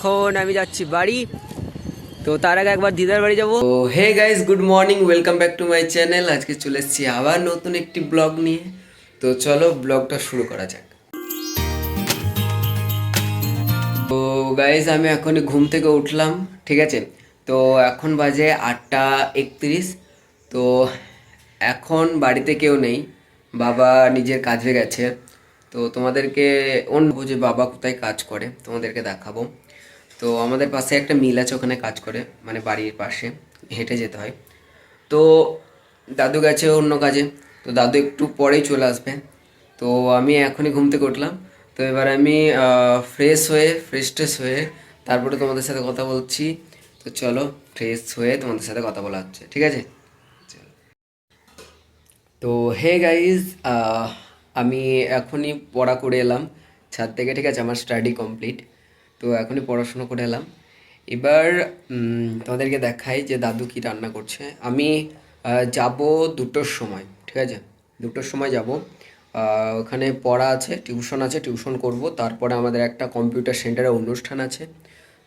এখন আমি যাচ্ছি বাড়ি। তো তার আগে একবার দিদার বাড়ি যাবো। তো hey guys, good morning, welcome back to my channel. আজকে চলে এসেছি আবার নতুন একটি ব্লগ নিয়ে। তো চলো ব্লগটা শুরু করা যাক। তো গাইস, আমি এখনই ঘুম থেকে উঠলাম, ঠিক আছে। তো এখন বাজে 8:31। তো এখন বাড়িতে কেউ নেই, বাবা নিজের কাজে গেছে। তো তোমাদেরকে অন্য যে বাবা কোথায় কাজ করে তোমাদেরকে দেখাবো। তো আমাদের পাশে একটা মিল আছে, ওখানে কাজ করে, মানে বাড়ির পাশে হেঁটে যেতে হয়। তো দাদু গেছে অন্য কাজে, তো দাদু একটু পরেই চলে আসবে। তো আমি এখনই ঘুম থেকে উঠলাম। তো এবার আমি ফ্রেশ ট্রেশ হয়ে তারপরে তোমাদের সাথে কথা বলছি। তো চলো ফ্রেশ হয়ে তোমাদের সাথে কথা বলা হচ্ছে, ঠিক আছে। তো হে গাইজ, আমি এখনই পড়া করে এলাম ছাদ থেকে, ঠিক আছে। আমার স্টাডি কমপ্লিট। তো এখনই পড়াশুনো করে এলাম। এবার তোমাদেরকে দেখাই যে দাদু কি রান্না করছে। আমি যাব 2টোর সময়, ঠিক আছে। 2টোর সময় যাব। ওখানে পড়া আছে, টিউশন আছে, টিউশন করব। তারপরে আমাদের একটা কম্পিউটার সেন্টারে অনুষ্ঠান আছে।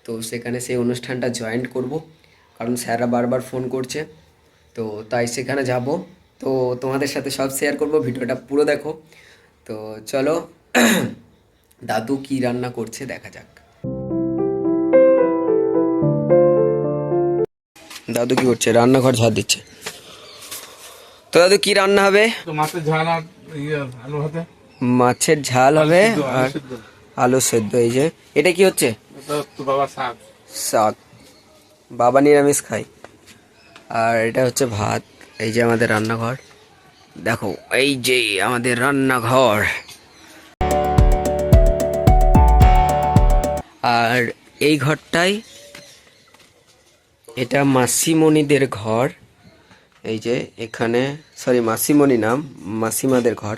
তো সেখানে সেই অনুষ্ঠানটা জয়েন করব, কারণ স্যাররা বারবার ফোন করছে। তো তাই সেখানে যাব। তো তোমাদের সাথে সব শেয়ার করব, ভিডিওটা পুরো দেখো। তো চলো দাদু কি রান্না করছে দেখা যাক। দাদু কি করছে? রান্নাঘর ঝাড় দিচ্ছে। তো দাদু কি রান্না হবে? তো মাছের ঝাল আর আলু ভাতে। মাছের ঝাল হবে আর সিদ্ধ। আলু সেদ্ধ। এই যে এটা কি হচ্ছে? এটা তো বাবা শাক। শাক। বাবা নিরামিষ খাই। আর এটা হচ্ছে ভাত। এই যে আমাদের রান্নাঘর, দেখো এই যে আমাদের রান্নাঘর। আর এই ঘরটাই, এটা মাসিমণিদের ঘর। এই যে এখানে, সরি মাসিমণি নাম, মাসিমাদের ঘর।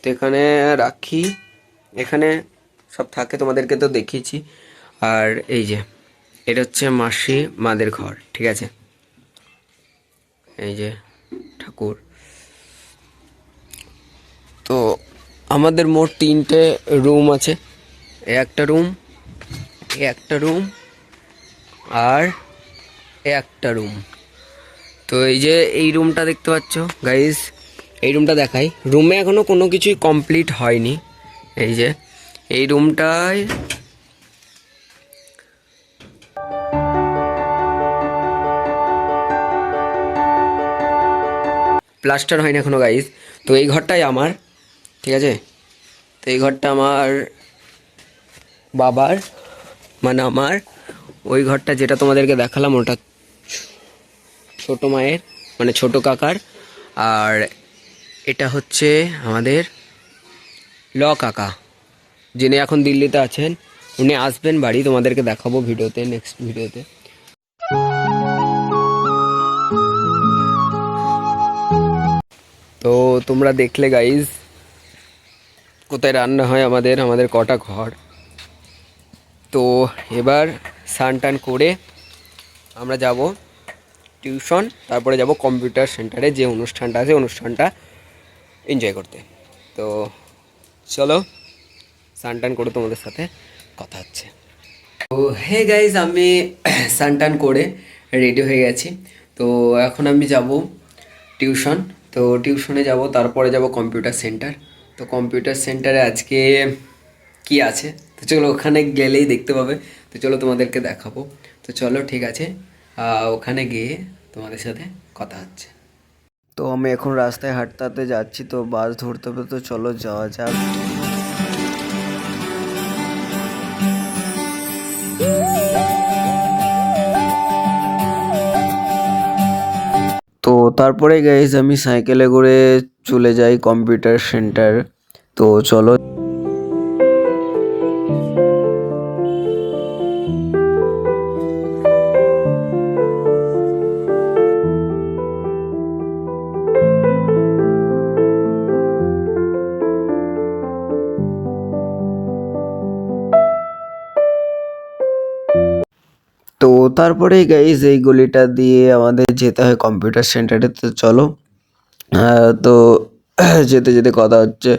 তো এখানে রাখি, এখানে সব থাকে, তোমাদেরকে তো দেখিয়েছি। আর এই যে এটা হচ্ছে মাসি মাদের ঘর, ঠিক আছে। এই যে ঠাকুর। তো আমাদের মোট 3টে রুম আছে। একটা রুম, একটা রুম আর একটা রুম। তো এই যে এই রুমটা দেখতে পাচ্ছ গাইস, এই রুমটা দেখাই। রুমে এখনো কোনো কিছুই কমপ্লিট হয়নি। এই যে এই রুমটায় প্লাস্টার হয়নি এখনো গাইস। তো এই ঘরটাই আমার, ঠিক আছে। তো এই ঘরটা আমার বাবার, মানে আমার। ওই ঘরটা যেটা তোমাদেরকে দেখালাম ওটা ছোট মায়ের, মানে ছোট কাকার। আর এটা হচ্ছে আমাদের কাকা, যিনি এখন দিল্লিতে আছেন। উনি আসবেন বাড়ি, তোমাদেরকে দেখাবো ভিডিওতে, নেক্সট ভিডিওতে। তো তোমরা দেখলে গাইজ কোথায় রান্না হয় আমাদের, আমাদের কটা ঘর। তো এবার স্নান টান করে আমরা যাব টিউশন, তারপরে যাব কম্পিউটার সেন্টারে, যে অনুষ্ঠানটা আছে অনুষ্ঠানটা এনজয় করতে। তো চলো স্নান টান করে তোমাদের সাথে কথা হচ্ছে। তো হে গাইজ, আমি স্নান টান করে রেডি হয়ে গেছি। তো এখন আমি যাব টিউশন। তো টিউশনে যাব, তারপরে যাব কম্পিউটার সেন্টার। তো কম্পিউটার সেন্টারে আজকে কি আছে, তো চলো ওখানে গেলেই দেখতে পাবে। তো চলো তোমাদেরকে দেখাবো। তো চলো ঠিক আছে, ওখানে গিয়ে তোমাদের সাথে কথা হচ্ছে। তো আমি এখন রাস্তায় হাঁটতে হাঁটতে যাচ্ছি, তো বাস ধরতে হবে। তো চলো যাওয়া যাক। তো তারপরে গাইজ আমি সাইকেলে করে চলে যাই কম্পিউটার সেন্টার। তো চলো। তো তারপরে গাইজ এই গলিটা দিয়ে আমাদের যেতে হয় কম্পিউটার সেন্টারে। তো চলো। তো যেতে যেতে কথা হচ্ছে।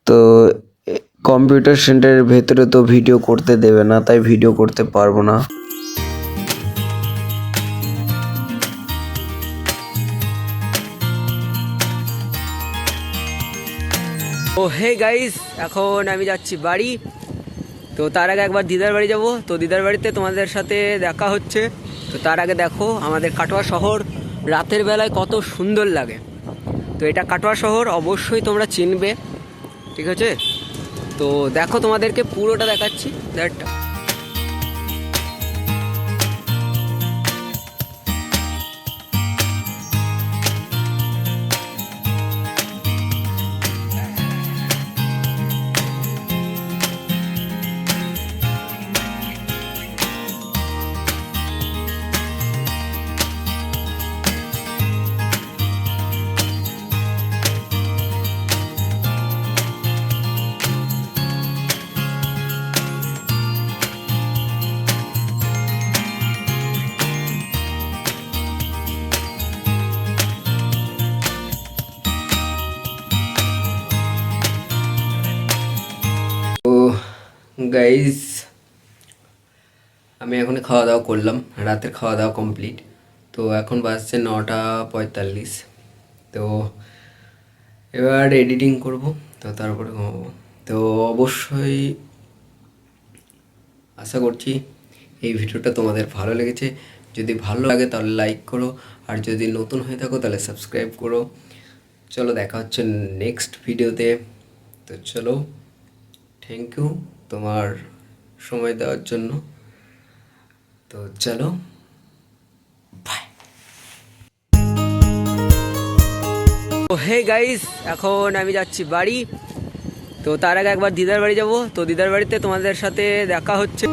তো কম্পিউটার সেন্টারের ভেতরে তো ভিডিও করতে দেবে না, তাই ভিডিও করতে পারবো না। ও হে গাইস, এখন আমি যাচ্ছি বাড়ি। তো তার আগে একবার দিদার বাড়ি যাব। তো দিদার বাড়িতে তোমাদের সাথে দেখা হচ্ছে। তো তার আগে দেখো আমাদের কাটোয়া শহর রাতের বেলায় কত সুন্দর লাগে। তো এটা কাটোয়া শহর, অবশ্যই তোমরা চিনবে, ঠিক আছে? তো দেখো তোমাদেরকে পুরোটা দেখাচ্ছি। দ্যাট তো গাইজ, আমি এখন খাওয়া দাওয়া করলাম, রাতের খাওয়া দাওয়া কমপ্লিট। তো এখন বাজছে 9:45। তো এবার এডিটিং করব, তো তারপরে ঘুমাবো। তো অবশ্যই আশা করছি এই ভিডিওটা তোমাদের ভালো লেগেছে। যদি ভালো লাগে তাহলে লাইক করো, আর যদি নতুন হয়ে থাকো তাহলে সাবস্ক্রাইব করো। চলো দেখা হচ্ছে নেক্সট ভিডিওতে। তো চলো, থ্যাংক ইউ তোমার সময় দেওয়ার জন্য। তো চলো, বাই। ও হে গাইস, এখন আমি যাচ্ছি বাড়ি। তো তার আগে একবার দিদার বাড়ি যাব। তো দিদার বাড়িতে তোমাদের সাথে দেখা হচ্ছে।